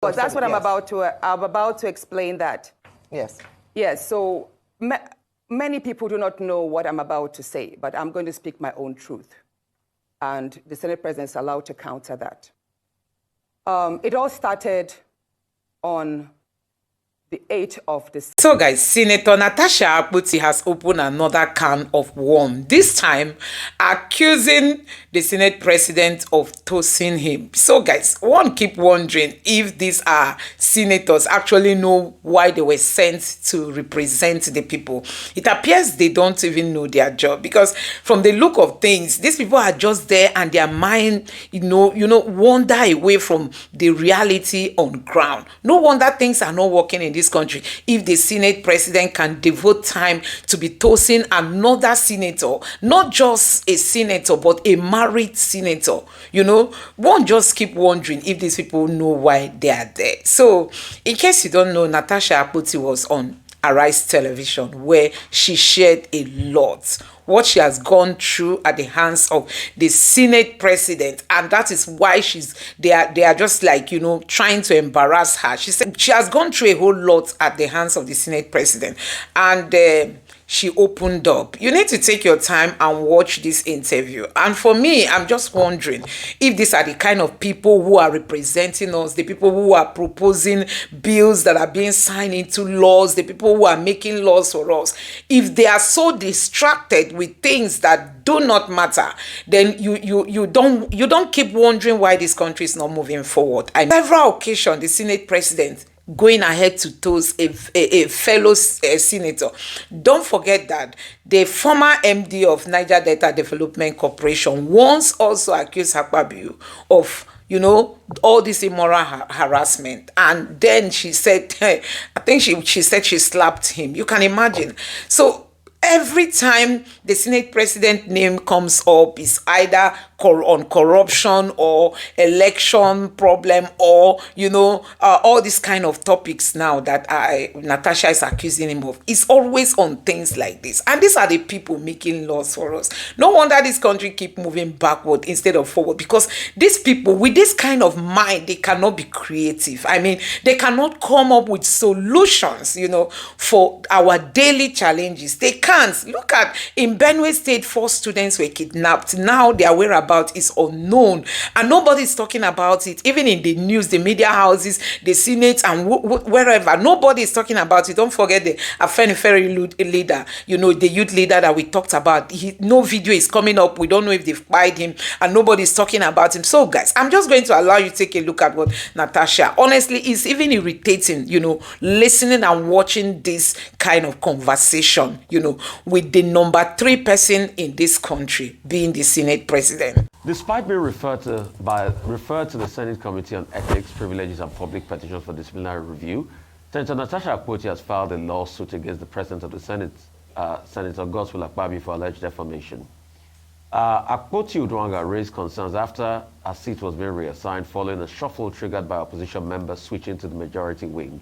Well, that's what I'm about to explain that. Yes. Yes, so many people do not know what I'm about to say, but I'm going to speak my own truth. And the Senate President is allowed to counter that. It all started on the 8th of December. So guys, Senator Natasha Akpoti has opened another can of worms, this time accusing the Senate President of tossing him. So guys, one keep wondering if these are senators actually know why they were sent to represent the people. It appears they don't even know their job, because from the look of things, these people are just there and their mind, you know, wander away from the reality on ground. No wonder things are not working in this country if the Senate President can devote time to be tossing another senator, not just a senator but a married senator. One just keep wondering if these people know why they are there. So in case you don't know, Natasha Akpoti was on Arise television, where she shared a lot what she has gone through at the hands of the Senate President, and that is why they are just like, trying to embarrass her. She said she has gone through a whole lot at the hands of the Senate President, and she opened up. You need to take your time and watch this interview. And for me, I'm just wondering if these are the kind of people who are representing us, the people who are proposing bills that are being signed into laws, the people who are making laws for us. If they are so distracted with things that do not matter, then you don't keep wondering why this country is not moving forward. On several occasions, the Senate President going ahead to toast a fellow senator. Don't forget that the former MD of Niger Delta Development Corporation once also accused Akpabio of, all this immoral harassment. And then she said, I think she said she slapped him. You can imagine. So every time the Senate President name comes up, is either on corruption or election problem or, all these kind of topics now that Natasha is accusing him of. It's always on things like this. And these are the people making laws for us. No wonder this country keep moving backward instead of forward, because these people with this kind of mind, they cannot be creative. I mean, they cannot come up with solutions, for our daily challenges. They can't. Look at, in Benue State, 4 students were kidnapped. Now their whereabouts is unknown, and nobody is talking about it. Even in the news, the media houses, the Senate, and wherever, nobody is talking about it. Don't forget the Afenifere leader, the youth leader that we talked about. No video is coming up. We don't know if they've fired him, and nobody is talking about him. So guys, I'm just going to allow you to take a look at what Natasha, honestly, it's even irritating, listening and watching this kind of conversation, with the number 3 person in this country being the Senate President. Despite being referred to the Senate Committee on Ethics, Privileges and Public Petitions for Disciplinary Review, Senator Natasha Akpoti has filed a lawsuit against the President of the Senate, Senator Akpabio, for alleged defamation. Akpoti Udwanga raised concerns after a seat was being reassigned following a shuffle triggered by opposition members switching to the majority wing.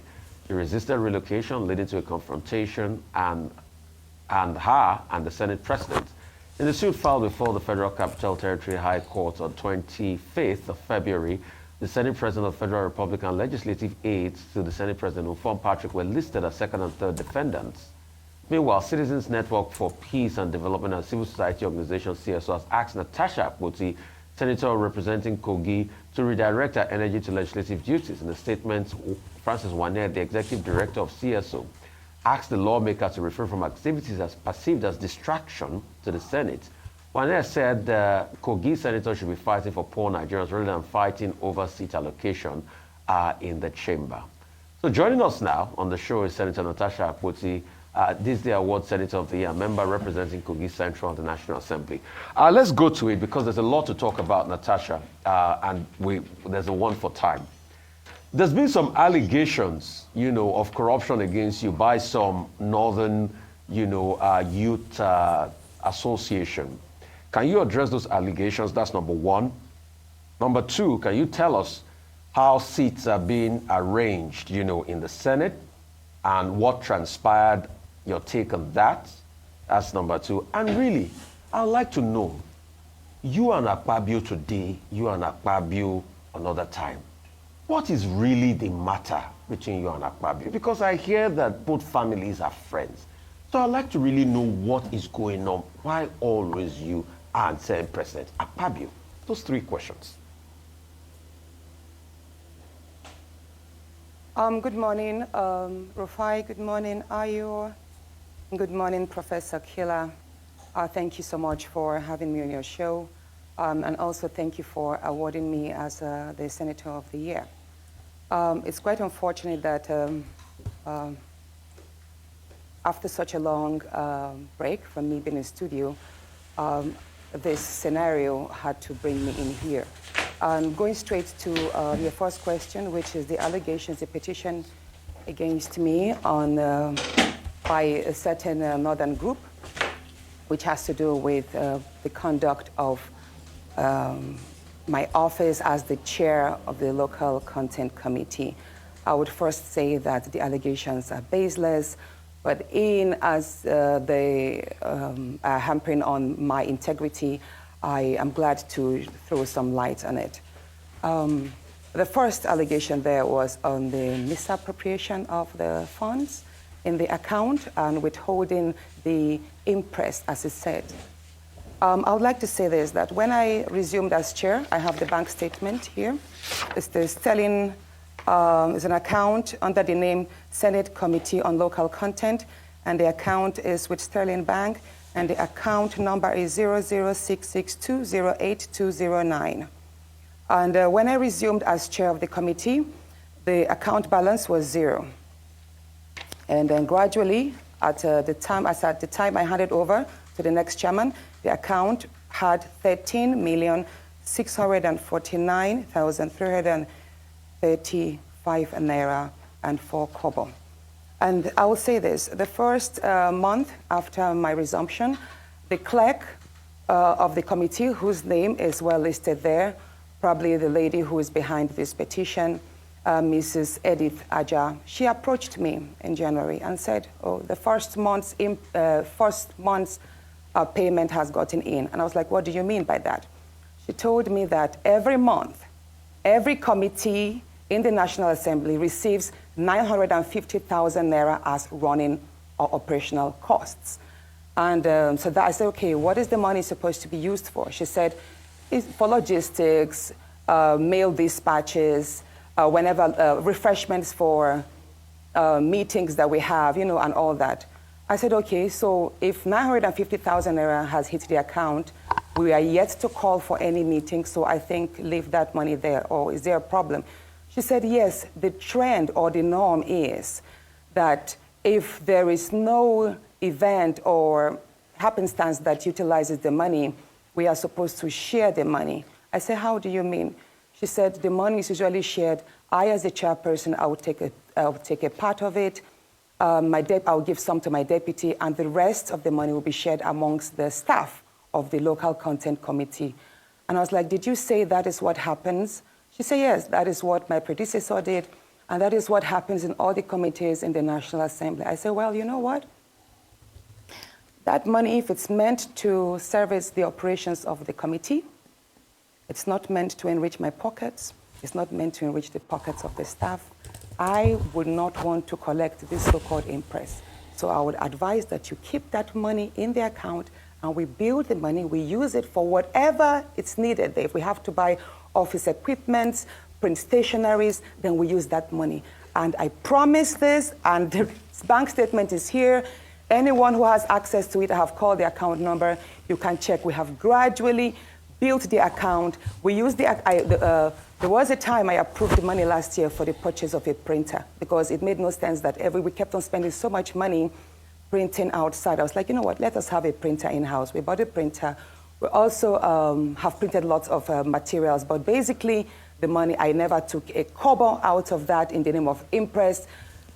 He resisted relocation, leading to a confrontation and her and the Senate President. In the suit filed before the Federal Capital Territory High Court on 25th of February, the Senate President of Federal Republican Legislative Aides to the Senate President, Ufon Patrick, were listed as 2nd and 3rd defendants. Meanwhile, Citizens Network for Peace and Development and Civil Society Organization, CSO, has asked Natasha Akpoti, Senator representing Kogi, to redirect her energy to legislative duties. In a statement, Francis Wanner, the Executive Director of CSO, asked the lawmaker to refrain from activities as perceived as distraction to the Senate. Wanner said Kogi senators should be fighting for poor Nigerians rather than fighting over seat allocation in the chamber. So joining us now on the show is Senator Natasha Akpoti, this day award Senator of the Year, member representing Kogi Central at the National Assembly. Let's go to it because there's a lot to talk about, Natasha, and there's a one for time. There's been some allegations, of corruption against you by some northern, youth association. Can you address those allegations? That's number one. Number two, can you tell us how seats are being arranged, in the Senate, and what transpired, your take on that? That's number two. And really, I'd like to know, you and Akpabio today, you and Akpabio another time. What is really the matter between you and Akpabio? Because I hear that both families are friends. So I'd like to really know what is going on. Why always you and Senate President Akpabio? Those three questions. Good morning, Rufai. Good morning, Ayo. Good morning, Professor Killer. Thank you so much for having me on your show. And also thank you for awarding me as the Senator of the Year. It's quite unfortunate that after such a long break from me being in studio, this scenario had to bring me in here. Going straight to your first question, which is the allegations, the petition against me on, by a certain northern group, which has to do with the conduct of my office as the chair of the local content committee. I would first say that the allegations are baseless, but in as they are hampering on my integrity, I am glad to throw some light on it. The first allegation there was on the misappropriation of the funds in the account and withholding the interest, as it said. I would like to say this, that when I resumed as chair, I have the bank statement here. It's the Sterling, it's an account under the name Senate Committee on Local Content, and the account is with Sterling Bank, and the account number is 00662082209. And when I resumed as chair of the committee, the account balance was 0. And then gradually, at the time I handed over to the next chairman, the account had 13,649,335 naira and 4 kobo. And I will say this, the first month after my resumption, the clerk of the committee, whose name is well listed there, probably the lady who is behind this petition, Mrs. Edith Aja, she approached me in January and said, oh, the first month's payment has gotten in. And I was like, what do you mean by that? She told me that every month, every committee in the National Assembly receives 950,000 naira as running or operational costs. And so that I said, okay, what is the money supposed to be used for? She said, it's for logistics, mail dispatches, whenever refreshments for meetings that we have, you know, and all that. I said, okay, so if 950,000 naira has hit the account, we are yet to call for any meeting, so I think leave that money there, or is there a problem? She said, yes, the trend or the norm is that if there is no event or happenstance that utilizes the money, we are supposed to share the money. I said, how do you mean? She said, the money is usually shared. I, as the chairperson, I will take a part of it. I'll give some to my deputy, and the rest of the money will be shared amongst the staff of the local content committee. And I was like, did you say that is what happens? She said, yes, that is what my predecessor did, and that is what happens in all the committees in the National Assembly. I said, well, you know what? That money, if it's meant to service the operations of the committee, it's not meant to enrich my pockets. It's not meant to enrich the pockets of the staff. I would not want to collect this so-called impress. So I would advise that you keep that money in the account, and we build the money, we use it for whatever it's needed. If we have to buy office equipment, print stationaries, then we use that money. And I promise this, and the bank statement is here. Anyone who has access to it, I have called the account number. You can check. We have gradually built the account. We use there was a time I approved the money last year for the purchase of a printer, because it made no sense that we kept on spending so much money printing outside. I was like, you know what, let us have a printer in-house. We bought a printer. We also have printed lots of materials, but basically the money, I never took a kobo out of that in the name of impress.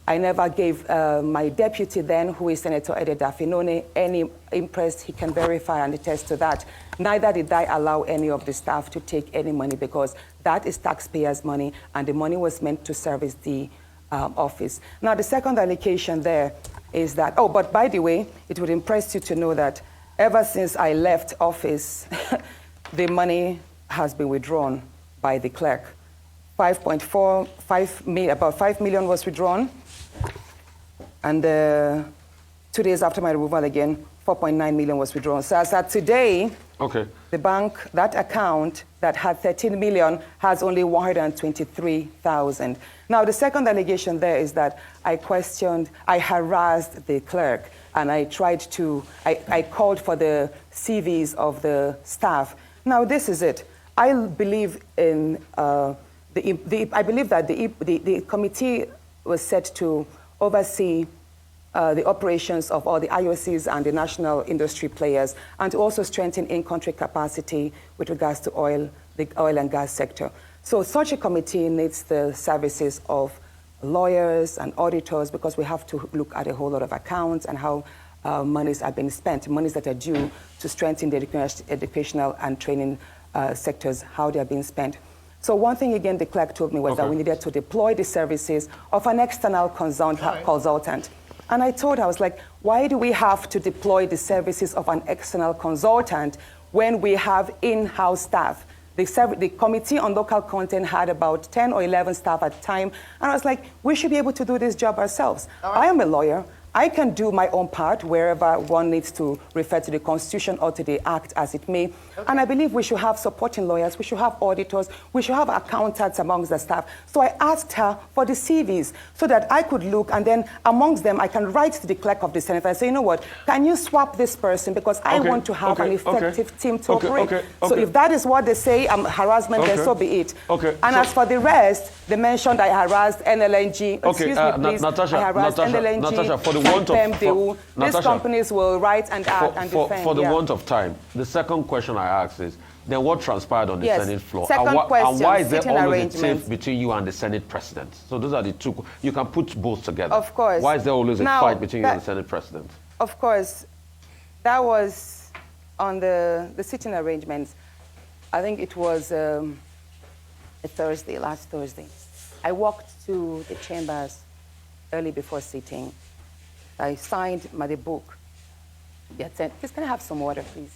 I never gave my deputy then, who is Senator Ede Dafinone, any impress. He can verify and attest to that. Neither did I allow any of the staff to take any money, because that is taxpayers' money, and the money was meant to service the office. Now, the second allegation there is that, oh, but by the way, it would impress you to know that ever since I left office, the money has been withdrawn by the clerk. about 5 million was withdrawn. And 2 days after my removal again, 4.9 million was withdrawn. So as at today, the bank, that account that had 13 million has only 123,000. Now, the second allegation there is that I harassed the clerk, and I called for the CVs of the staff. Now, this is it. I believe in, I believe that the committee was set to oversee the operations of all the IOCs and the national industry players, and to also strengthen in-country capacity with regards to the oil and gas sector. So such a committee needs the services of lawyers and auditors, because we have to look at a whole lot of accounts and how monies are being spent, monies that are due to strengthen the educational and training sectors, how they are being spent. So one thing, again, the clerk told me was that we needed to deploy the services of an external consultant. And I told her, I was like, why do we have to deploy the services of an external consultant when we have in-house staff? The Committee on Local Content had about 10 or 11 staff at the time. And I was like, we should be able to do this job ourselves. I am a lawyer. I can do my own part wherever one needs to refer to the Constitution or to the Act as it may. And I believe we should have supporting lawyers, we should have auditors, we should have accountants amongst the staff. So I asked her for the CVs so that I could look, and then amongst them I can write to the clerk of the Senate and say, you know what, can you swap this person, because I want to have an effective team to operate. So if that is what they say, harassment, then so be it. And as for the rest, they mentioned I harassed NLNG. Excuse me, please. Natasha, I harassed NLNG. Natasha, for the want of these companies will write and act and defend. For the want of time, the second question I ask is, then what transpired on the Senate floor? Second question, and why is there always a tiff between you and the Senate President? So those are the two. You can put both together. Of course. Why is there always a fight between you and the Senate President? Of course. That was on the sitting arrangements. I think it was a Thursday, last Thursday. I walked to the chambers early before sitting. I signed the book. Please, can I have some water, please?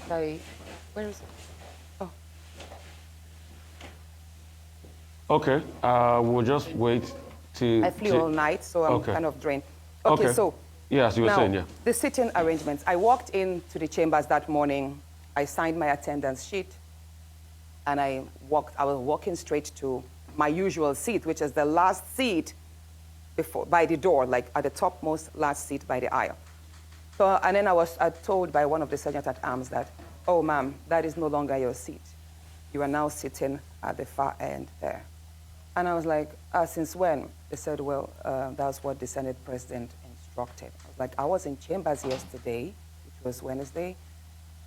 Sorry, where is it? Oh. Okay, we'll just wait to... I flew all night, so I'm kind of drained. Okay, so... Yes, you were saying, yeah. The sitting arrangements. I walked into the chambers that morning. I signed my attendance sheet, and I was walking straight to my usual seat, which is the last seat by the door, like at the topmost last seat by the aisle. So, and then I was told by one of the sergeants at arms that, oh, ma'am, that is no longer your seat. You are now sitting at the far end there. And I was like, since when? They said, well, that's what the Senate President instructed. I was like, I was in chambers yesterday, which was Wednesday.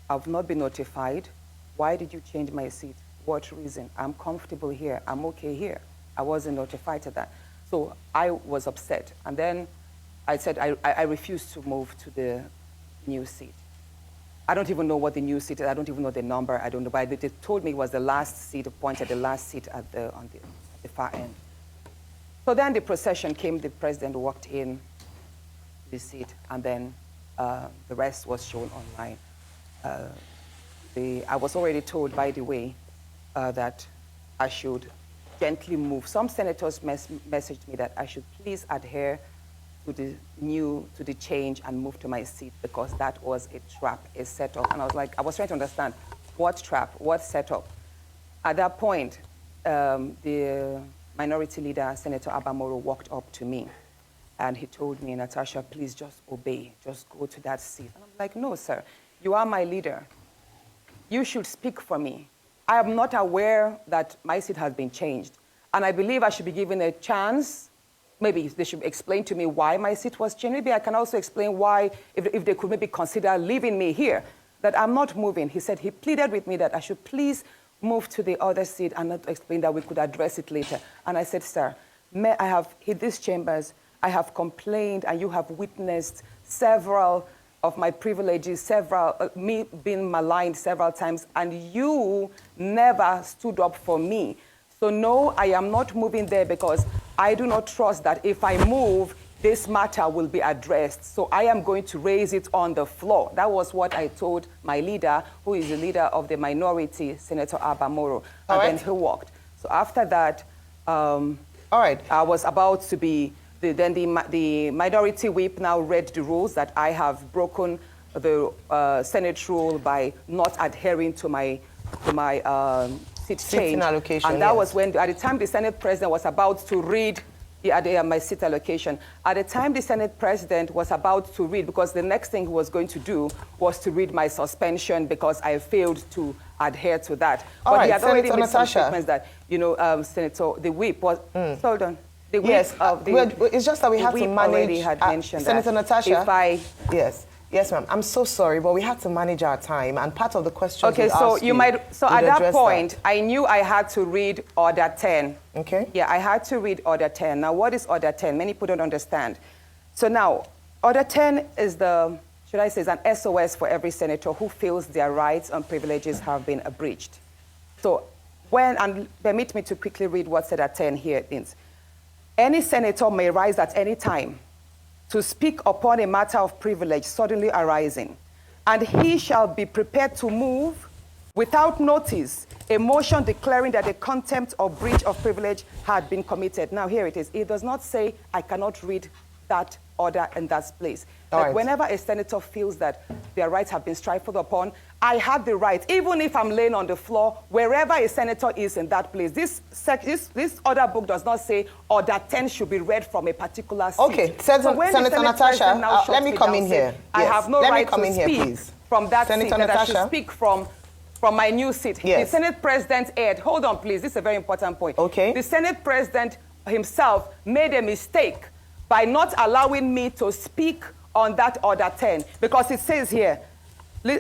I've not been notified. Why did you change my seat? What reason? I'm comfortable here. I'm okay here. I wasn't notified to that. So I was upset. And then I said I refused to move to the new seat. I don't even know what the new seat is. I don't even know the number. I don't know. But they told me it was the last seat, appointed the last seat at the far end. So then the procession came. The president walked in the seat, and then the rest was shown online. I was already told, by the way, that I should gently move. Some senators messaged me that I should please adhere to the change and move to my seat, because that was a trap, a setup. And I was like, I was trying to understand what trap, what setup. At that point, the minority leader, Senator Abamoro, walked up to me, and he told me, Natasha, please just obey, just go to that seat. And I'm like, no, sir, you are my leader. You should speak for me. I am not aware that my seat has been changed. And I believe I should be given a chance. Maybe they should explain to me why my seat was changed. Maybe I can also explain why, if they could maybe consider leaving me here, that I'm not moving. He said, he pleaded with me that I should please move to the other seat and not explain that we could address it later. And I said, sir, I have hit these chambers. I have complained, and you have witnessed several of my privileges, me being maligned several times, and you never stood up for me. So no, I am not moving there, because I do not trust that if I move, this matter will be addressed. So I am going to raise it on the floor. That was what I told my leader, who is the leader of the minority, Senator Abamoro, and then he walked. So after that, all right, I was about to be, then the minority whip now read the rules that I have broken the Senate rule by not adhering to my seat change. Allocation, and that yes. was when, at the time the Senate president was about to read my seat allocation. At the time the Senate president was about to read, because the next thing he was going to do was to read my suspension because I failed to adhere to that. All but right, he had already Senator made some Natasha. statements that, Senator, the whip was, hold on. The whip Yes, it's just that we have to manage. Already had mentioned Senator that Natasha. Yes, ma'am. I'm so sorry, but we had to manage our time, and part of the questions. Okay, so you might. So at that point, I knew I had to read Order 10. Okay. Yeah, I had to read Order 10. Now, what is Order 10? Many people don't understand. So now, Order 10 is is an SOS for every senator who feels their rights and privileges have been abridged. So, and permit me to quickly read what's said at 10 here. It means, any senator may rise at any time to speak upon a matter of privilege suddenly arising, and he shall be prepared to move without notice a motion declaring that a contempt or breach of privilege had been committed. Now here it is. It does not say I cannot read that order in that place. Like whenever a senator feels that their rights have been trifled upon, I have the right, even if I'm laying on the floor, wherever a senator is in that place. This order book does not say Order 10 should be read from a particular seat. Okay, Senator Natasha, let me come in here. I have no right to speak please. From that Senator seat, Natasha. that I should speak from my new seat. Yes. The Senate President aired, hold on please, this is a very important point. Okay. The Senate President himself made a mistake by not allowing me to speak on that Order 10, because it says here,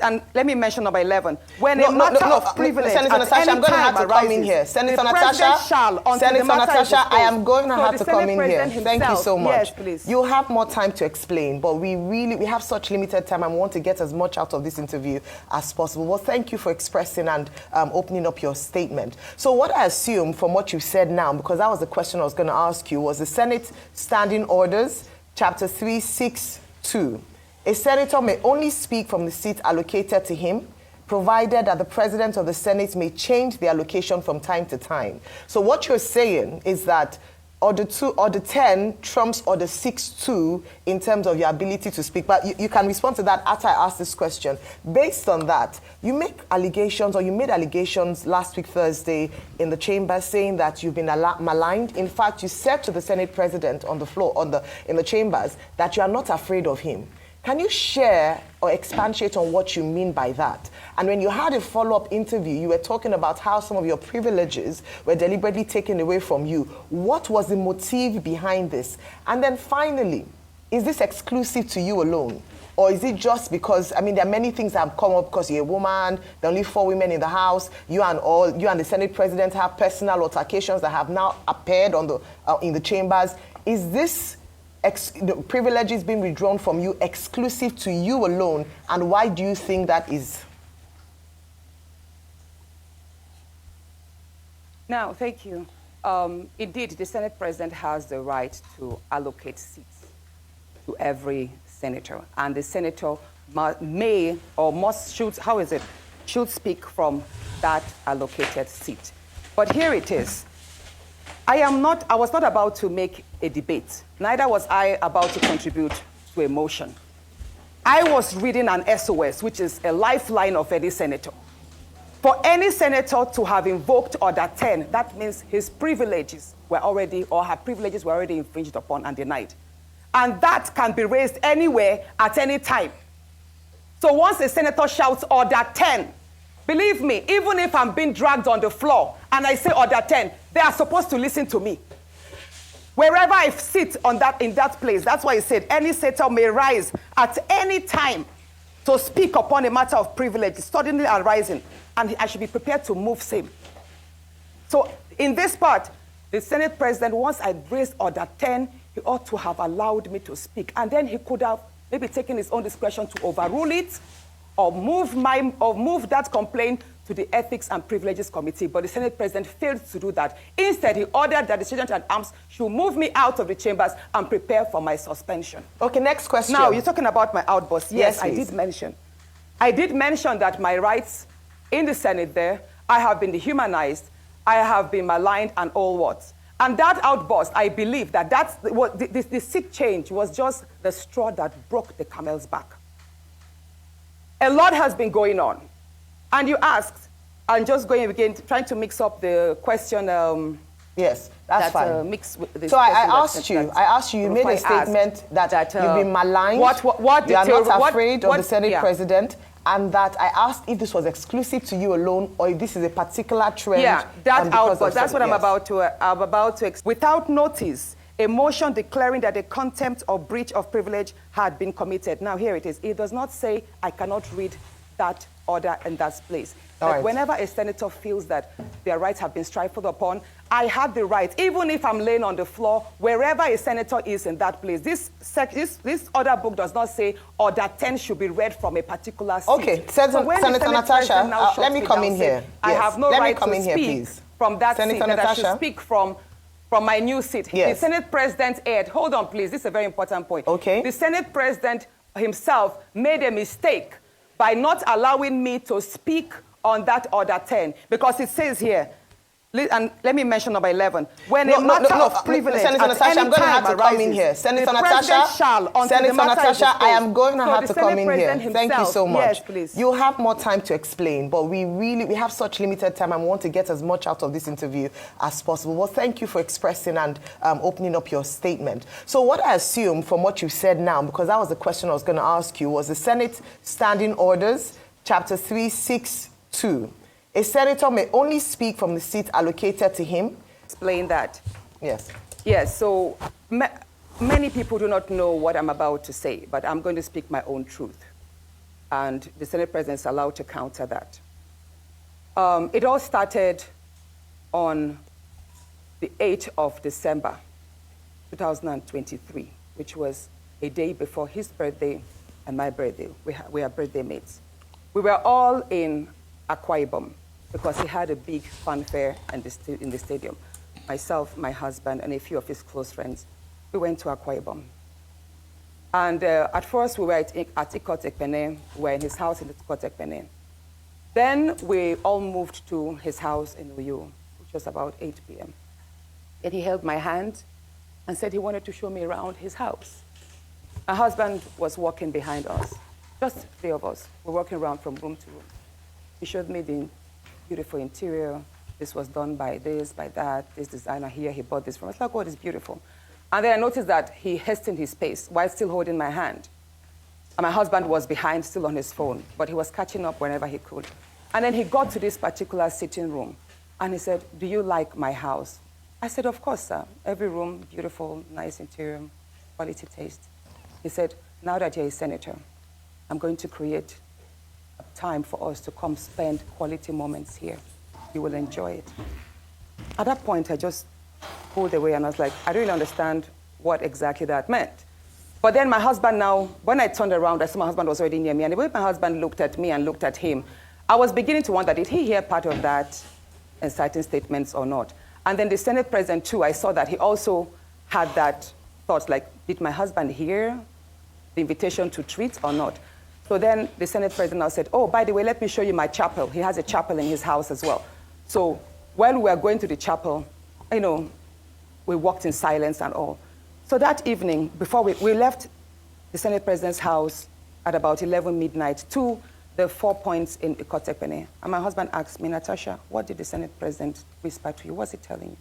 and let me mention number 11. When a matter of privilege Senator Natasha, I'm going to have to come in here. Senator Natasha, I am going to have to come in here. Thank you so much. Yes, please. You'll have more time to explain, but we have such limited time and we want to get as much out of this interview as possible. Well, thank you for expressing and opening up your statement. So what I assume from what you said now, because that was the question I was going to ask you, was the Senate Standing Orders, Chapter 362. A senator may only speak from the seat allocated to him, provided that the president of the Senate may change the allocation from time to time. So what you're saying is that Order 10 trumps Order 6.2 in terms of your ability to speak. But you can respond to that after I ask this question. Based on that, you make allegations, or you made allegations last week, Thursday, in the chamber saying that you've been maligned. In fact, you said to the Senate president on the floor, in the chambers, that you are not afraid of him. Can you share or expatiate on what you mean by that? And when you had a follow-up interview, you were talking about how some of your privileges were deliberately taken away from you. What was the motive behind this? And then finally, is this exclusive to you alone? Or is it just because, I mean, there are many things that have come up because you're a woman, there are only 4 women in the House, you and the Senate President have personal altercations that have now appeared in the chambers. Is this the privileges being withdrawn from you exclusive to you alone, and why do you think that is? Now, thank you. Indeed, the Senate President has the right to allocate seats to every senator, and the senator should speak from that allocated seat. But here it is. I was not about to make a debate. Neither was I about to contribute to a motion. I was reading an SOS, which is a lifeline of any senator. For any senator to have invoked Order 10, that means his privileges were already, or her privileges were already infringed upon and denied. And that can be raised anywhere at any time. So once a senator shouts Order 10, believe me, even if I'm being dragged on the floor and I say Order 10, they are supposed to listen to me. Wherever I sit in that place, that's why he said any senator may rise at any time to speak upon a matter of privilege suddenly arising, and I should be prepared to move same. So in this part, the Senate President, once I raised Order 10, he ought to have allowed me to speak, and then he could have maybe taken his own discretion to overrule it, or move that complaint to the Ethics and Privileges Committee. But the Senate President failed to do that. Instead, he ordered that the Sergeant at Arms should move me out of the chambers and prepare for my suspension. Okay, next question. Now, you're talking about my outburst. Yes, I did mention. I did mention that my rights in the Senate there, I have been dehumanized. I have been maligned and all what. And that outburst, I believe that the seat change was just the straw that broke the camel's back. A lot has been going on. And you asked, I'm just going again, trying to mix up the question. Yes, that's fine. Mix with this so I asked you, you made a statement that you've been maligned, you are not afraid of the Senate president, and that I asked if this was exclusive to you alone or if this is a particular trend. Yeah, that's what I'm about to, without notice, a motion declaring that a contempt or breach of privilege had been committed. Now here it is. It does not say I cannot read that order in that place. But whenever a senator feels that their rights have been trifled upon, I have the right, even if I'm laying on the floor, wherever a senator is in that place. This order book does not say Order 10 should be read from a particular seat. Okay, Senator Natasha, let me come in here. I have no right to speak from that seat, that I should speak from my new seat. Yes. The Senate President aired, hold on please, this is a very important point. Okay. The Senate President himself made a mistake by not allowing me to speak on that Order 10, because it says here, and let me mention number 11. When a matter of privilege Senator Natasha, I'm going to have to come in here. Senator Natasha, I am going to have to come in here. Thank you so much. Yes, please. You'll have more time to explain, but we have such limited time and we want to get as much out of this interview as possible. Well, thank you for expressing and opening up your statement. So what I assume from what you said now, because that was the question I was going to ask you, was the Senate Standing Orders, Chapter 362. A senator may only speak from the seat allocated to him. Explain that. Yes. Yes, so many people do not know what I'm about to say, but I'm going to speak my own truth. And the Senate President is allowed to counter that. It all started on the 8th of December, 2023, which was a day before his birthday and my birthday. We are birthday mates. We were all in Akwa Ibom, because he had a big fanfare in the stadium. Myself, my husband, and a few of his close friends, we went to Akwa Ibom. And at first, we were at Ikot Ekpene. We were in his house in Ikot Ekpene. Then we all moved to his house in Uyo, which was about 8 p.m. And he held my hand and said he wanted to show me around his house. My husband was walking behind us, just 3 of us. We're walking around from room to room. He showed me the beautiful interior. This was done by this, by that. This designer here, he bought this from. I was like, oh, it's beautiful. And then I noticed that he hastened his pace while still holding my hand. And my husband was behind, still on his phone, but he was catching up whenever he could. And then he got to this particular sitting room, and he said, do you like my house? I said, of course, sir. Every room, beautiful, nice interior, quality taste. He said, now that you're a senator, I'm going to create time for us to come spend quality moments here. You will enjoy it. At that point, I just pulled away and I was like, I don't really understand what exactly that meant. But then my husband now, when I turned around, I saw my husband was already near me, and the way my husband looked at me and looked at him, I was beginning to wonder, did he hear part of that inciting statements or not? And then the Senate President too, I saw that he also had that thought, like, did my husband hear the invitation to treat or not? So then the Senate President now said, oh, by the way, let me show you my chapel. He has a chapel in his house as well. So while we were going to the chapel, you know, we walked in silence and all. So that evening, before we left the Senate President's house at about 11 midnight to the 4 points in Ikot Ekpene. And my husband asked me, Natasha, what did the Senate President whisper to you? What's he telling you?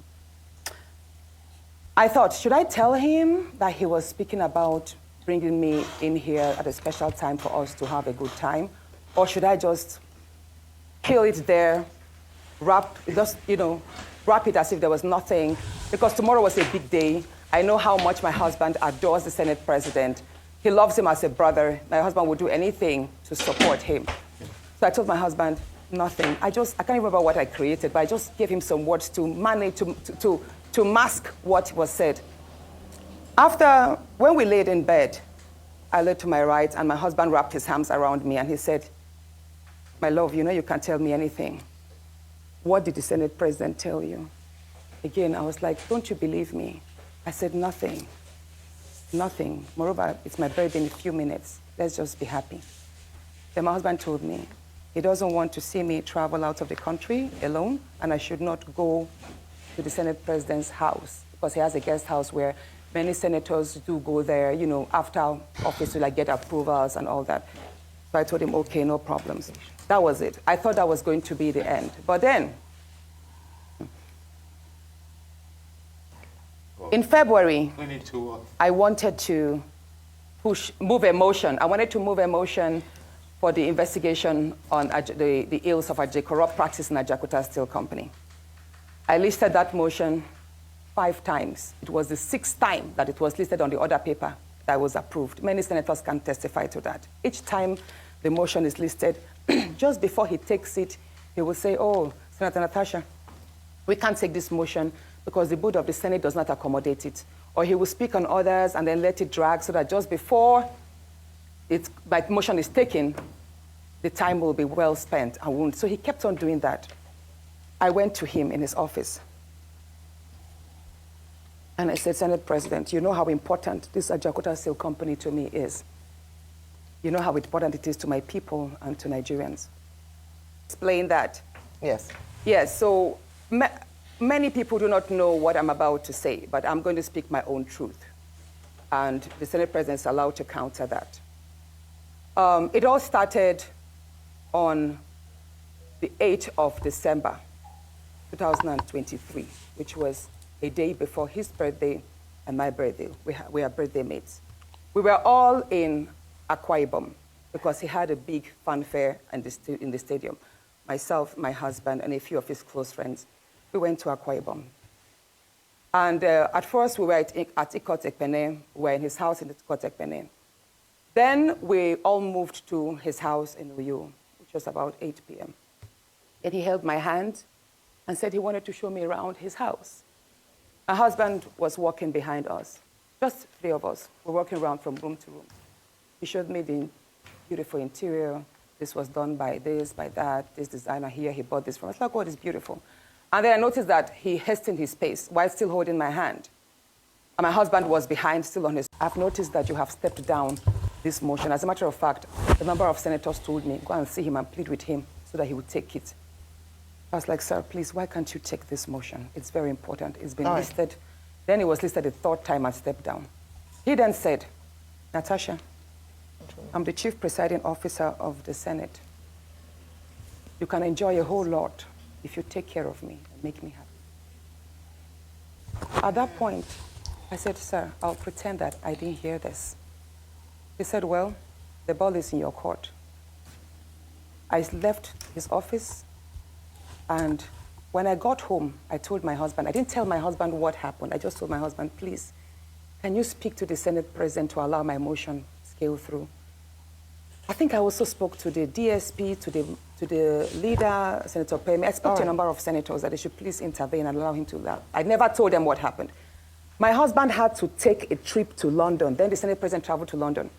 I thought, should I tell him that he was speaking about bringing me in here at a special time for us to have a good time? Or should I just kill it there, wrap it as if there was nothing? Because tomorrow was a big day. I know how much my husband adores the Senate President. He loves him as a brother. My husband would do anything to support him. So I told my husband, nothing. I can't remember what I created, but I just gave him some words to manage, to mask what was said. When we laid in bed, I lay to my right, and my husband wrapped his arms around me, and he said, my love, you know you can't tell me anything. What did the Senate President tell you? Again, I was like, don't you believe me? I said, nothing. Nothing. Moreover, it's my birthday in a few minutes. Let's just be happy. Then my husband told me, He doesn't want to see me travel out of the country alone, and I should not go to the Senate President's house because he has a guest house where many senators do go there, you know, after office to like get approvals and all that. So I told him, okay, no problems. That was it. I thought that was going to be the end. But then, in February, I wanted to move a motion. I wanted to move a motion for the investigation on the ills of corrupt practice in Ajaokuta Steel Company. I listed that motion 5 times. It was the 6th time that it was listed on the order paper that was approved. Many senators can testify to that. Each time the motion is listed, just before he takes it, he will say, oh, Senator Natasha, we can't take this motion because the board of the Senate does not accommodate it. Or he will speak on others and then let it drag so that just before my motion is taken, the time will be well spent and won't. So he kept on doing that. I went to him in his office. And I said, Senate President, you know how important this Ajaokuta Steel Company to me is. You know how important it is to my people and to Nigerians. Explain that. Yes. Yes, so many people do not know what I'm about to say, but I'm going to speak my own truth. And the Senate President is allowed to counter that. It all started on the 8th of December, 2023, which was a day before his birthday and my birthday. We are birthday mates. We were all in Akwa Ibom because he had a big fanfare in the stadium. Myself, my husband, and a few of his close friends. We went to Akwa Ibom. And at first, we were at Ikot Ekpene. We were in his house in Ikot Ekpene. Then we all moved to his house in Uyo, which was about 8 p.m. And he held my hand and said he wanted to show me around his house. My husband was walking behind us, just 3 of us. We're walking around from room to room. He showed me the beautiful interior. This was done by this, by that, this designer here, he bought this from us. Like, oh, it's beautiful. And then I noticed that he hastened his pace while still holding my hand. And my husband was behind, still on his... I've noticed that you have stepped down this motion. As a matter of fact, a number of senators told me, go and see him and plead with him so that he would take it. I was like, sir, please, why can't you take this motion? It's very important. It's been listed. Then it was listed a 3rd time and stepped down. He then said, Natasha, I'm the chief presiding officer of the Senate. You can enjoy a whole lot if you take care of me and make me happy. At that point, I said, sir, I'll pretend that I didn't hear this. He said, well, the ball is in your court. I left his office, and when I got home, I told my husband, I didn't tell my husband what happened. I just told my husband, please, can you speak to the Senate President to allow my motion to scale through? I think I also spoke to the DSP, to the leader, Senator Pemi. I spoke to a number of senators that they should please intervene and allow him to that. I never told them what happened. My husband had to take a trip to London. Then the Senate President traveled to London.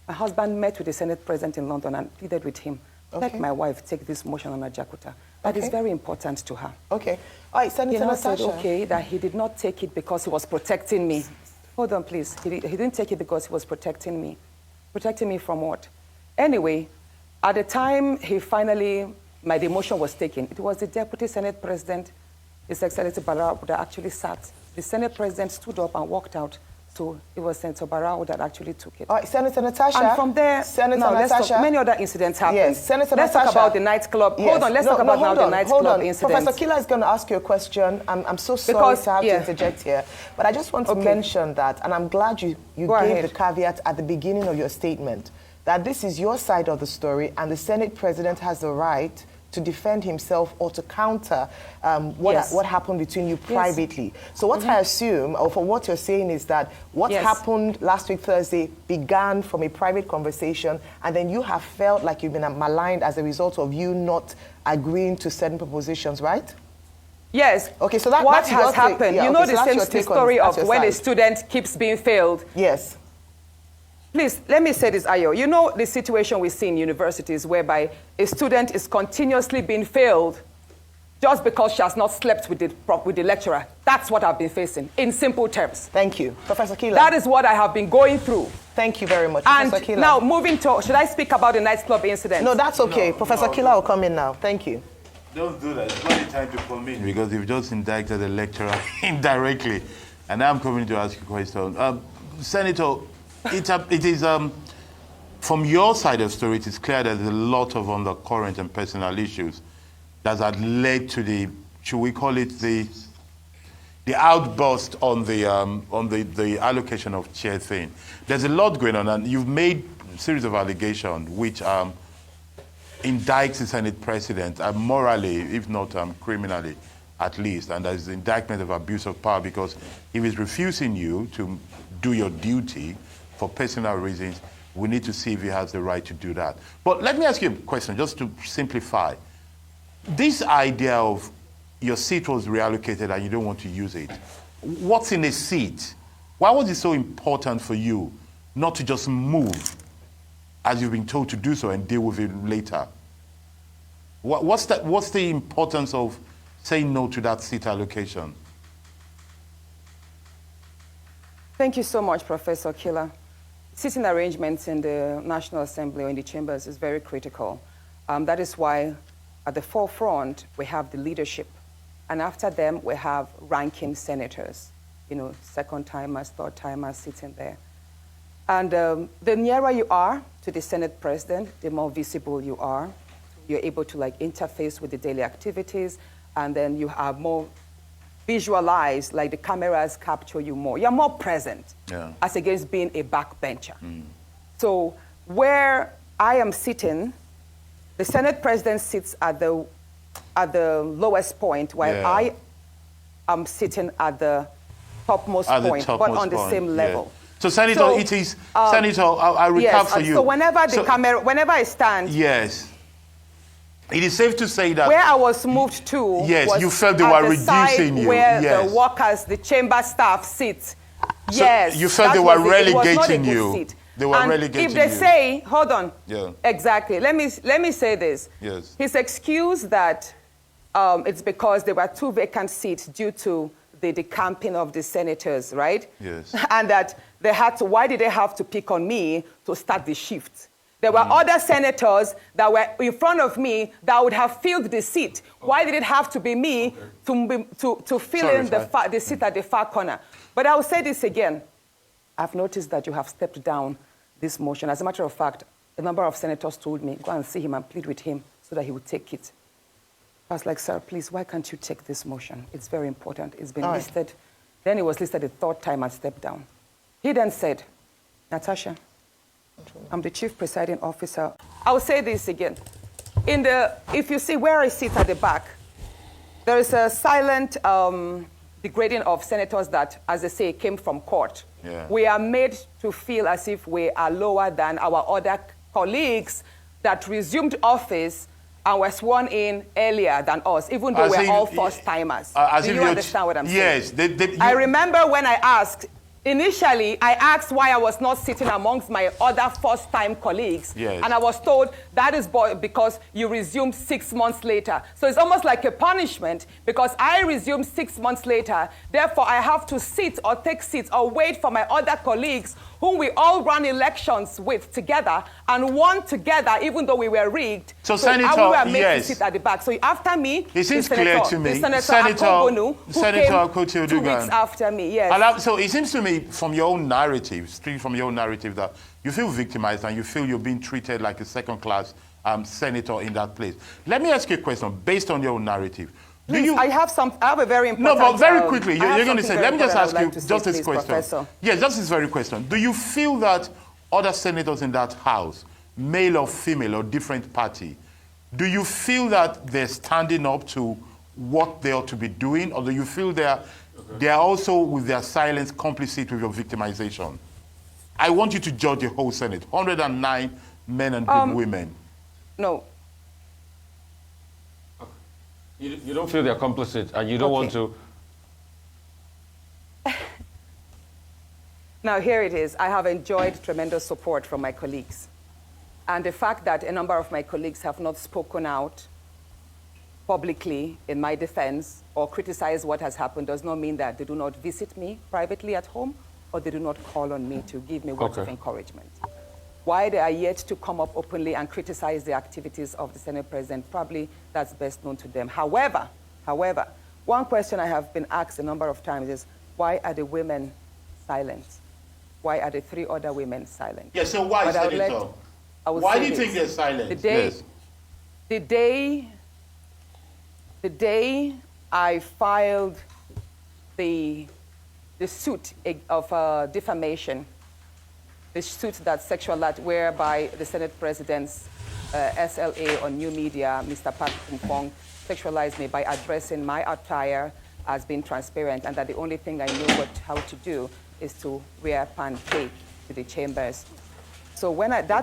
My husband met with the Senate President in London and pleaded with him, let my wife take this motion on Ajaokuta. That is very important to her. Okay. All right, Senator Natasha. He said, okay, that he did not take it because he was protecting me. Hold on, please. He didn't take it because he was protecting me. Protecting me from what? Anyway, at the time the motion was taken, it was the Deputy Senate President, His Excellency Barrow, that actually sat. The Senate President stood up and walked out. So it was Senator Barrow that actually took it. All right, Senator Natasha. And from there, many other incidents happened. Yes, Senator Let's Natasha. talk about the nightclub. Yes. Hold on, let's talk about now the nightclub incident. Professor Kila is going to ask you a question. I'm so sorry to have to interject here. But I just want to mention that, and I'm glad you gave the caveat at the beginning of your statement, that this is your side of the story, and the Senate President has the right to defend himself or to counter what happened between you privately. So what I assume, or from what you're saying, is that what happened last week Thursday began from a private conversation, and then you have felt like you've been maligned as a result of you not agreeing to certain propositions, right? Yes. Okay, so what has happened? You know the story of when a student keeps being failed. Yes. Please, let me say this, Ayo. You know the situation we see in universities whereby a student is continuously being failed just because she has not slept with the lecturer. That's what I've been facing, in simple terms. Thank you. Professor Kila. That is what I have been going through. Thank you very much, And Professor Kila. now, moving to, should I speak about the nightclub incident? No, that's okay. No, Professor Kila will come in now. Thank you. Don't do that. It's not the time to come in because you've just indicted the lecturer indirectly. And I'm coming to ask you a question. Senator, it is, from your side of the story, it is clear that there's a lot of undercurrent and personal issues that had led to the, should we call it the outburst on the allocation of chair thing. There's a lot going on, and you've made a series of allegations which indicts the Senate President morally, if not criminally, at least. And there's the indictment of abuse of power because if he's refusing you to do your duty for personal reasons, we need to see if he has the right to do that. But let me ask you a question, just to simplify. This idea of your seat was reallocated and you don't want to use it. What's in a seat? Why was it so important for you not to just move as you've been told to do so and deal with it later? What's the importance of saying no to that seat allocation? Thank you so much, Professor Kila. Sitting arrangements in the National Assembly or in the chambers is very critical. That is why at the forefront, we have the leadership. And after them, we have ranking senators, you know, second-timers, third-timers sitting there. And the nearer you are to the Senate President, the more visible you are. You're able to like interface with the daily activities, and then you are more visualized, like the cameras capture you more. You're more present, as against being a backbencher. So where I am sitting, the Senate President sits at the lowest point, while I am sitting at the topmost point, but on the same level. So, Senator, it is, Senator, I recap for you. So whenever the camera, whenever I stand, yes, it is safe to say that where I was moved to, yes, was you felt they at were the side reducing you. where Yes. the workers, the chamber staff sit. So Yes, you felt that they were was it. It was not a relegating good you. seat. They were and relegating if they you. say, hold on, Yeah. exactly. Let me say this. Yes. His excuse that it's because there were 2 vacant seats due to the decamping of the senators, right? Yes. And that they had to. Why did they have to pick on me to start the shift? There were other senators that were in front of me that would have filled the seat. Why did it have to be me to fill in the seat at the far corner? But I will say this again. I've noticed that you have stepped down this motion. As a matter of fact, a number of senators told me, go and see him and plead with him so that he would take it. I was like, sir, please, why can't you take this motion? It's very important. It's been listed. Then it was listed the 3rd time and stepped down. He then said, Natasha, I'm the chief presiding officer. I will say this again. If you see where I sit at the back, there is a silent degrading of senators that, as they say, came from court. Yeah. We are made to feel as if we are lower than our other colleagues that resumed office and were sworn in earlier than us, even though we're all first-timers. Do you understand what I'm saying? Yes. I remember when I asked, initially, I asked why I was not sitting amongst my other first-time colleagues. Yes. And I was told that is because you resumed 6 months later. So it's almost like a punishment because I resumed 6 months later. Therefore, I have to sit or take seats or wait for my other colleagues whom we all ran elections with together and won together, even though we were rigged. So Senator, we were made to sit at the back. So after me, it seems clear to me. Senator Akpoti 2 weeks after me, yes. So it seems to me from your own narrative, straight from your own narrative, that you feel victimized and you feel you're being treated like a second-class senator in that place. Let me ask you a question based on your own narrative. Please, I have a very important... No, but very quickly, you're going to say, let me just ask you just this question. Professor. Yes, just this very question. Do you feel that other senators in that house, male or female or different party, do you feel that they're standing up to what they ought to be doing, or do you feel they are also, with their silence, complicit with your victimization? I want you to judge the whole Senate, 109 men and women. No. You don't feel they're complicit, and you don't want to... Now, here it is. I have enjoyed tremendous support from my colleagues. And the fact that a number of my colleagues have not spoken out publicly in my defense or criticized what has happened does not mean that they do not visit me privately at home or they do not call on me to give me words of encouragement. Why they are yet to come up openly and criticize the activities of the Senate President, probably that's best known to them. However, one question I have been asked a number of times is, why are the women silent? Why are the 3 other women silent? Yeah, so why, Senator? Why do you think they're silent? The day I filed the suit of defamation, the suit that sexual act whereby the Senate President's SLA on new media, Mr. Pat Kumpong, sexualized me by addressing my attire as being transparent, and that the only thing I knew how to do is to wear pancake to the chambers. So when I filed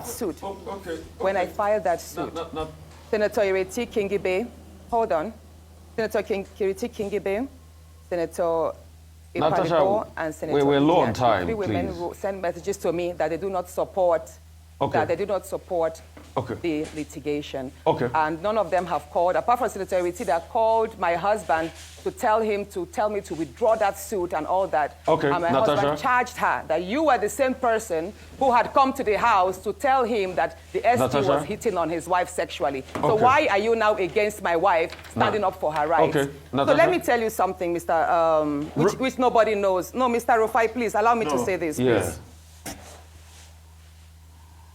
that suit, Senator Ireti Kingibe, hold on, Senator Ireti Kingibe, Senator Natasha, and Senator we're low on time, 3 women who sent messages to me that they do not support the litigation. And none of them have called, apart from Senator Ireti, that called my husband to tell me to withdraw that suit and all that. And my husband charged her that you were the same person who had come to the house to tell him that the ST was hitting on his wife sexually. So why are you now against my wife standing up for her rights? So let me tell you something, Mr. Which nobody knows. No, Mr. Rufai, please allow me to say this, please.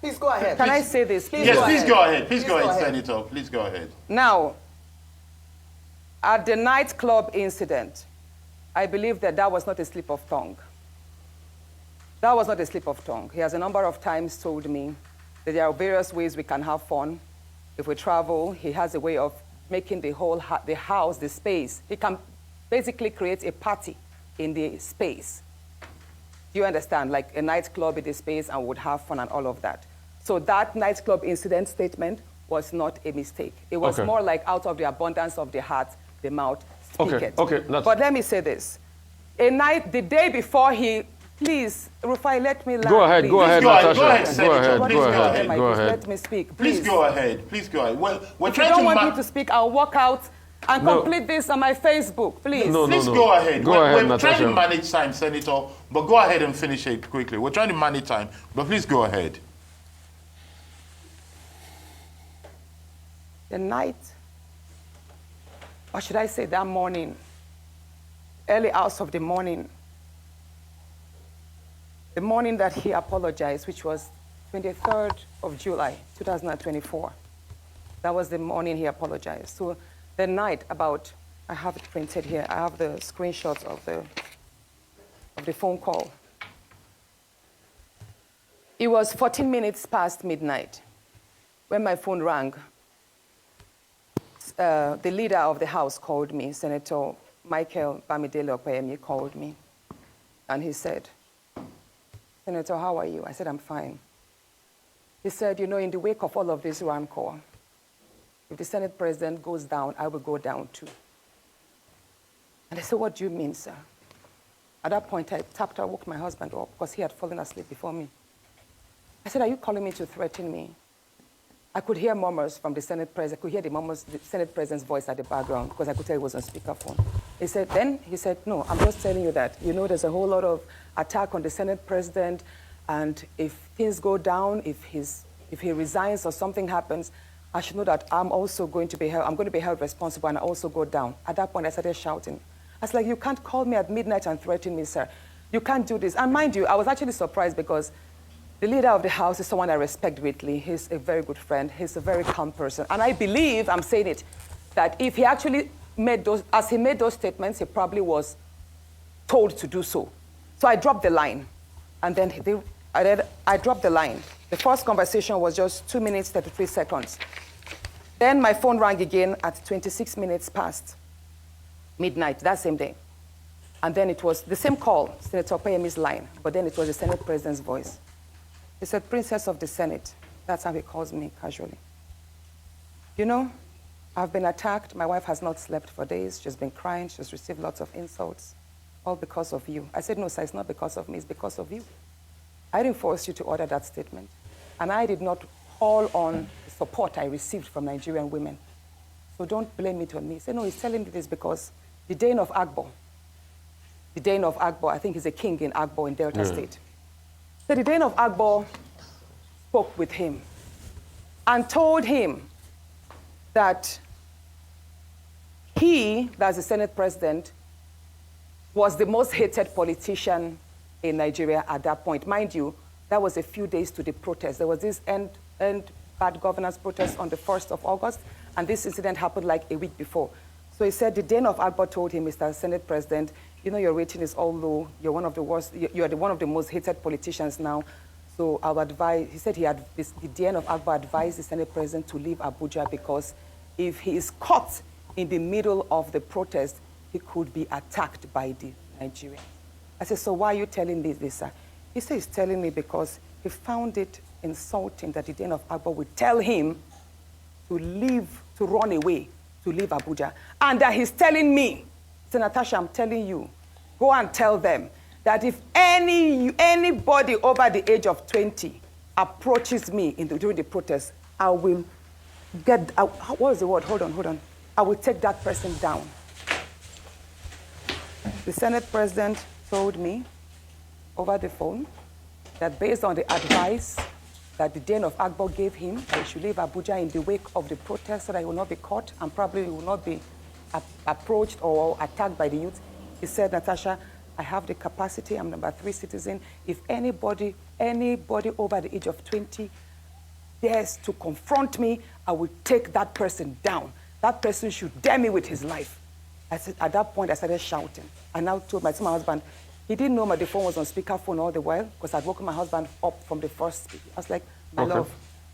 Please go ahead. Can I say this? Please go ahead. Please go ahead, Senator. Please go ahead. Now, at the nightclub incident, I believe that was not a slip of tongue. That was not a slip of tongue. He has a number of times told me that there are various ways we can have fun. If we travel, he has a way of making the whole the house, the space. He can basically create a party in the space. Do you understand? Like a nightclub in the space and would have fun and all of that. So that nightclub incident statement was not a mistake. It was more like out of the abundance of the heart, the mouth speaketh. But let me say this. The day before please, Rufai, let me laugh. Go ahead, Natasha. Go ahead. Let me speak. Please go ahead. Please go ahead. If you don't want me to speak, I'll walk out and complete this on my Facebook, please. Please go ahead. We're trying to Natasha. manage time, Senator, but go ahead and finish it quickly. We're trying to manage time, but please go ahead. The night, or should I say that morning, early hours of the morning that he apologized, which was 23rd of July, 2024. That was the morning he apologized. So the night about, I have it printed here, I have the screenshots of the phone call. It was 14 minutes past midnight when my phone rang. The leader of the House called me, Senator Michael Bamidele Opeyemi called me, and he said, Senator, how are you? I said, I'm fine. He said, you know, in the wake of all of this rancor, if the Senate President goes down, I will go down too. And I said, what do you mean, sir? At that point, I woke my husband up because he had fallen asleep before me. I said, are you calling me to threaten me? I could hear murmurs from the Senate President. I could hear the Senate President's voice at the background because I could tell he was on speakerphone. He said, no, I'm just telling you that. You know, there's a whole lot of attack on the Senate President, and if things go down, if he resigns or something happens, I should know that I'm going to be held responsible and I also go down. At that point, I started shouting. I was like, you can't call me at midnight and threaten me, sir. You can't do this. And mind you, I was actually surprised because the leader of the House is someone I respect greatly. He's a very good friend. He's a very calm person. And I believe, I'm saying it, that if he actually made those statements, he probably was told to do so. So I dropped the line. And then I dropped the line. The first conversation was just 2 minutes, 33 seconds. Then my phone rang again at 26 minutes past midnight, that same day. And then it was the same call, Senator Opeyemi's line, but then it was the Senate President's voice. He said, Princess of the Senate. That's how he calls me casually. You know, I've been attacked. My wife has not slept for days. She's been crying. She's received lots of insults, all because of you. I said, no, sir, it's not because of me. It's because of you. I didn't force you to order that statement. And I did not call on the support I received from Nigerian women. So don't blame it on me. He said, no, he's telling me this because the Dane of Agbo, the Dane of Akbar, I think he's a king in Akbar in Delta State. So the Dane of Akbar spoke with him and told him that he, that's the Senate president, was the most hated politician in Nigeria at that point. Mind you, that was a few days to the protest. There was this end bad governance protest on the 1st of August, and this incident happened like a week before. So he said the Dane of Akbar told him, Mr. Senate President, you know your rating is all low. You're one of the worst. You're one of the most hated politicians now. So I would advise. He said the Dane of Akbar advised the Senate President to leave Abuja because if he is caught in the middle of the protest, he could be attacked by the Nigerians. I said, so why are you telling me this, sir? He said he's telling me because he found it insulting that the Dane of Akbar would tell him to leave, to run away, to leave Abuja. And that he's telling me, so Natasha, I'm telling you, go and tell them that if anybody over the age of 20 approaches me during the protest, I will get, what was the word? Hold on. I will take that person down. The Senate President told me over the phone that based on the advice that the Dane of Akbar gave him, that he should leave Abuja in the wake of the protest so that he will not be caught and probably will not be approached or attacked by the youth. He said, Natasha, I have the capacity, I'm number 3 citizen. If anybody over the age of 20 dares to confront me, I will take that person down. That person should dare me with his life. I said, at that point, I started shouting. I now told my husband, he didn't know the phone was on speakerphone all the while because I'd woken my husband up from the first speech. I was like, my love,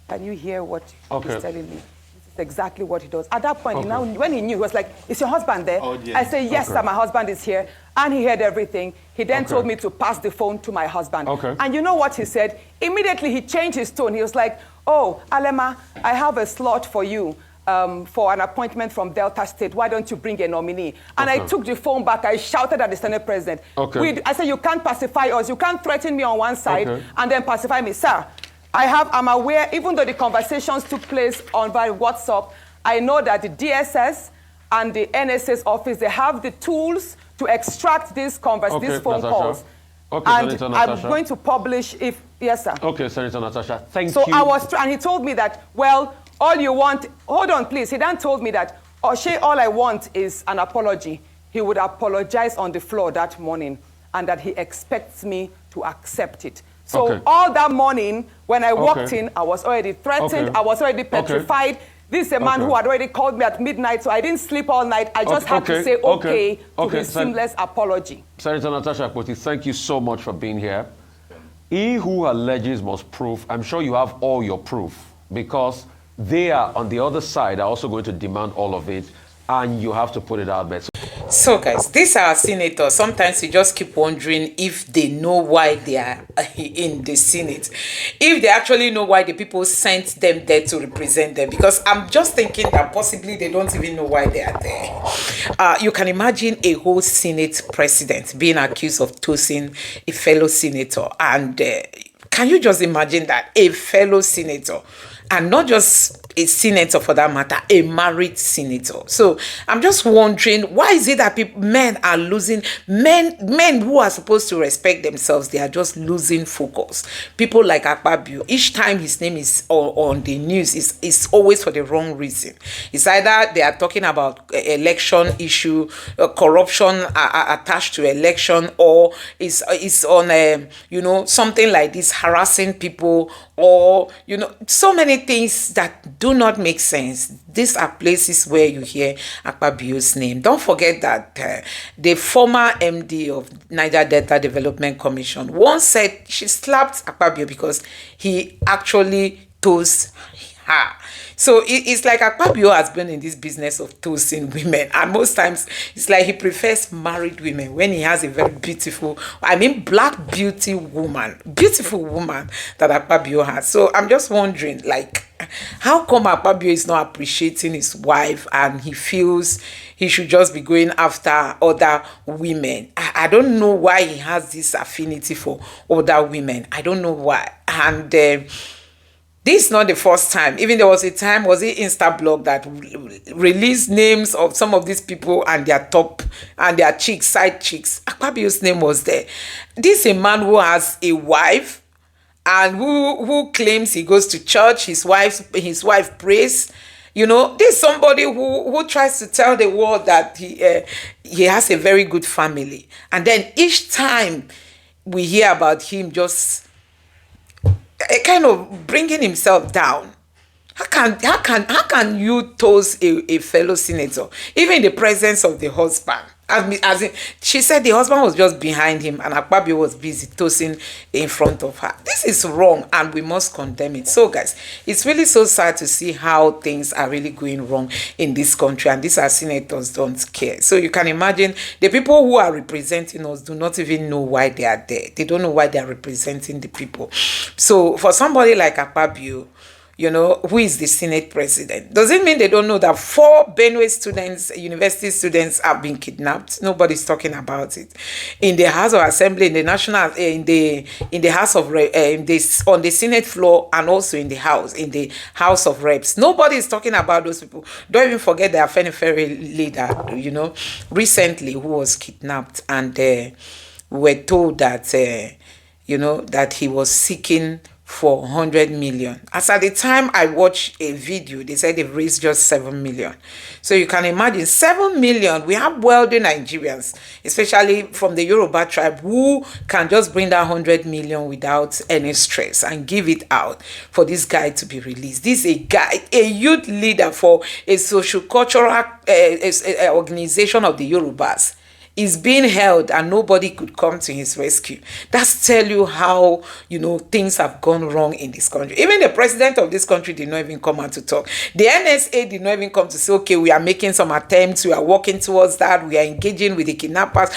can you hear what he's telling me? This is exactly what he does. At that point, when he knew, he was like, is your husband there? Oh, yes. I said, yes, sir, my husband is here. And he heard everything. He then told me to pass the phone to my husband. And you know what he said? Immediately, he changed his tone. He was like, oh, Alema, I have a slot for you. For an appointment from Delta State, why don't you bring a nominee? And I took the phone back, I shouted at the Senate President. I said, you can't pacify us, you can't threaten me on one side and then pacify me. Sir, I'm aware, even though the conversations took place on via WhatsApp, I know that the DSS and the NSA's office, they have the tools to extract these phone calls. And Senator I'm going to publish if, yes, sir. Okay, Senator Natasha, thank you. So and he told me that, well, all you want, hold on, please. He then told me that, Oshay, all I want is an apology. He would apologize on the floor that morning and that he expects me to accept it. So all that morning, when I walked in, I was already threatened. I was already petrified. This is a man who had already called me at midnight, so I didn't sleep all night. I just had to say to his seamless apology. Senator Natasha Akpoti, thank you so much for being here. He who alleges must prove. I'm sure you have all your proof because they are on the other side are also going to demand all of it, and you have to put it out there. So guys, these are senators. Sometimes you just keep wondering if they know why they are in the Senate, if they actually know why the people sent them there to represent them, because I'm just thinking that possibly they don't even know why they are there. You can imagine a whole Senate president being accused of tossing a fellow senator, and can you just imagine that a fellow senator, and not just a senator for that matter, a married senator? So I'm just wondering, why is it that men are losing, men who are supposed to respect themselves, they are just losing focus? People like Akpabio, each time his name is on the news, is always for the wrong reason. It's either they are talking about election issue, corruption attached to election, or it's on something like this, harassing people, or so many things that do not make sense. These are places where you hear Akpabio's name. Don't forget that the former MD of Niger Delta Development Commission once said she slapped Akpabio because he actually tossed her. So it's like Akpabio has been in this business of tossing women, and most times it's like he prefers married women when he has a very beautiful, black beautiful woman that Akpabio has. So I'm just wondering, like, how come Akpabio is not appreciating his wife and he feels he should just be going after other women? I don't know why he has this affinity for other women. I don't know why. And This is not the first time. Even there was a time, was it Instablog that released names of some of these people and their top and their chicks, side chicks. Akpabio's name was there. This is a man who has a wife and who claims he goes to church. His wife prays. You know, this is somebody who tries to tell the world that he has a very good family. And then each time we hear about him just kind of bringing himself down. How can you toast a fellow senator, even in the presence of the husband? As in, she said the husband was just behind him and Akpabio was busy toasting in front of her. This is wrong and we must condemn it. So guys, it's really so sad to see how things are really going wrong in this country, and these are senators don't care. So you can imagine the people who are representing us do not even know why they are there. They don't know why they are representing the people. So for somebody like Akpabio, you know, who is the Senate president, does it mean they don't know that 4 Benue students, university students, have been kidnapped? Nobody's talking about it. In the House of Assembly, in the National, in the House of on the Senate floor, and also in the House of Reps, nobody is talking about those people. Don't even forget the Afenifere leader, you know, recently, who was kidnapped, and we were told that you know, that he was seeking for 100 million. As at the time I watched a video, they said they've raised just 7 million. So you can imagine 7 million. We have wealthy Nigerians, especially from the Yoruba tribe, who can just bring that 100 million without any stress and give it out for this guy to be released. This is a guy, a youth leader for a socio-cultural organization of the Yorubas, is being held and nobody could come to his rescue. That's tell you how, you know, things have gone wrong in this country. Even the president of this country did not even come out to talk. The NSA did not even come to say, okay, we are making some attempts, we are working towards that, we are engaging with the kidnappers.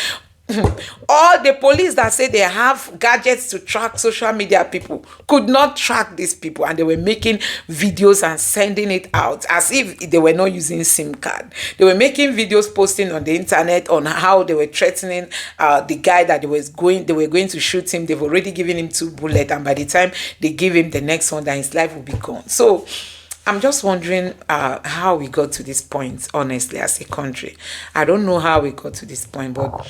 All the police that say they have gadgets to track social media people could not track these people, and they were making videos and sending it out as if they were not using SIM card. They were making videos, posting on the internet on how they were threatening the guy that they were going to shoot him. They've already given him 2 bullets, and by the time they give him the next one, then his life will be gone. So I'm just wondering how we got to this point, honestly, as a country. I don't know how we got to this point, but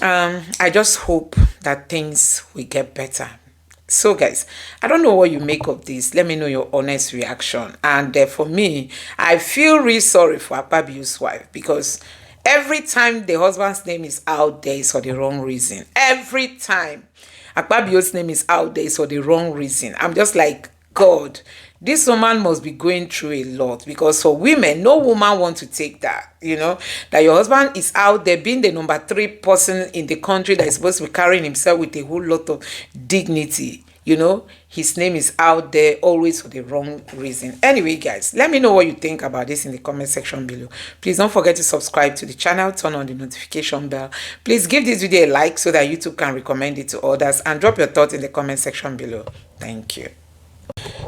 I just hope that things will get better. So guys, I don't know what you make of this. Let me know your honest reaction. And for me, I feel really sorry for Akpabio's wife, because every time the husband's name is out there, it's for the wrong reason. Every time Akpabio's name is out there, it's for the wrong reason. I'm just like, God, this woman must be going through a lot, because for women, no woman wants to take that, you know, that your husband is out there being the number 3 person in the country that is supposed to be carrying himself with a whole lot of dignity. You know, his name is out there always for the wrong reason. Anyway, guys, let me know what you think about this in the comment section below. Please don't forget to subscribe to the channel, turn on the notification bell. Please give this video a like so that YouTube can recommend it to others, and drop your thoughts in the comment section below. Thank you.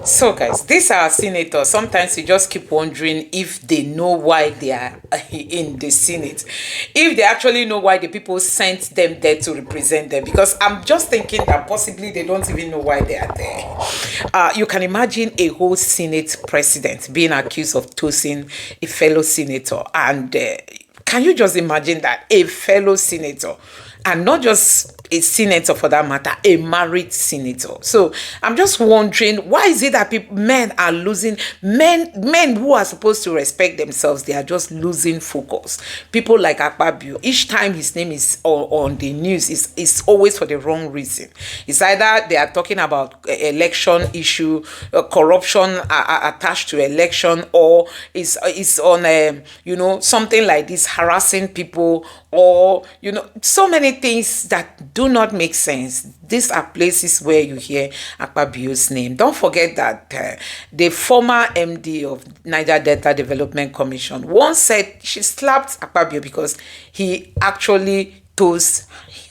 So guys, these are senators. Sometimes you just keep wondering if they know why they are in the Senate, if they actually know why the people sent them there to represent them, because I'm just thinking that possibly they don't even know why they are there. You can imagine a whole Senate president being accused of toasting a fellow senator, and can you just imagine that? A fellow senator, and not just a senator for that matter, a married senator. So I'm just wondering, why is it that men are losing, men who are supposed to respect themselves, they are just losing focus. People like Akpabio, each time his name is on the news, is always for the wrong reason. It's either they are talking about election issue, corruption attached to election, or it's on you know, something like this, harassing people, or you know, so many things that do not make sense. These are places where you hear Akpabio's name. Don't forget that the former MD of Niger Delta Development Commission once said she slapped Akpabio because he actually toast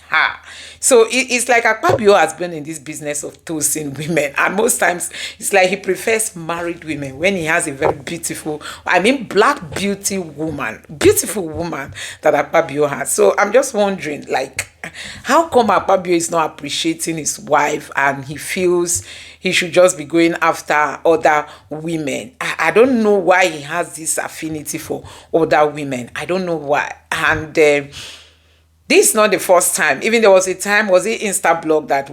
her. So it's like Akpabio has been in this business of toasting women, and most times it's like he prefers married women when he has a very beautiful, black beautiful woman that Akpabio has. So I'm just wondering, like, how come Akpabio is not appreciating his wife and he feels he should just be going after other women? I don't know why he has this affinity for other women. I don't know why. And this is not the first time. Even there was a time, was it Instablog that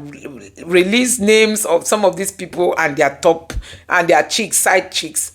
released names of some of these people and their top and their chicks, side chicks.